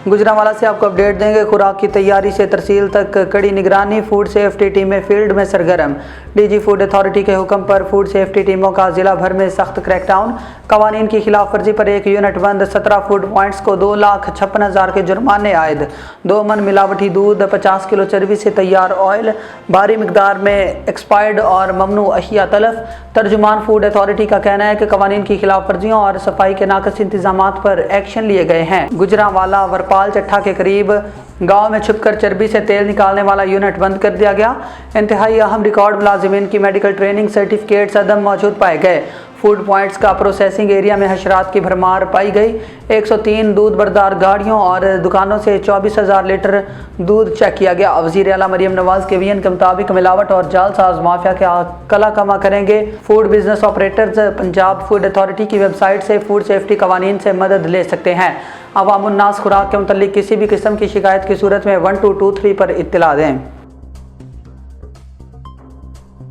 गुजरांवाला से आपको अपडेट देंगे। खुराक की तैयारी से तरसील तक कड़ी निगरानी, फूड सेफ्टी टीमें फील्ड में सरगर्म। डीजी फूड अथॉरिटी के हुक्म पर फूड सेफ्टी टीमों का जिला भर में सख्त क्रैकडाउन। कवानीन की खिलाफ वर्जी पर 1 यूनिट बंद, 17 फूड पॉइंट्स को 2,56,000 के जुर्माने आयद। 2 मन मिलावटी दूध, 50 किलो चर्बी से तैयार ऑयल, भारी मिकदार में एक्सपायर्ड और ममनू अशिया तलफ। तर्जुमान फूड अथॉरिटी का कहना है कि कवानीन की खिलाफ वर्जियों और सफाई के नाकस इंतजामात पर एक्शन लिए गए हैं। गुजरांवाला वरपाल चट्ठा के करीब गांव में छुपकर चर्बी से तेल निकालने वाला यूनिट बंद कर दिया गया। इंतहाई अहम रिकॉर्ड मुलाजिमीन की मेडिकल ट्रेनिंग सर्टिफिकेट्स अदम मौजूद पाए गए। फूड पॉइंट्स का प्रोसेसिंग एरिया में हशरात की भरमार पाई गई। 103 दूध बरदार गाड़ियों और दुकानों से 24,000 लीटर दूध चेक किया गया। वज़ीर आला मरियम नवाज के वीएन के मुताबिक मिलावट और जालसाज माफिया के कला कमा करेंगे। Food business operators Punjab food authority की वेबसाइट से फूड सेफ्टी कवानीन से मदद ले सकते हैं। अवामुन्नास खुराक के मुतल्लिक किसी भी किस्म की शिकायत की सूरत में 1223 पर इत्तला दें।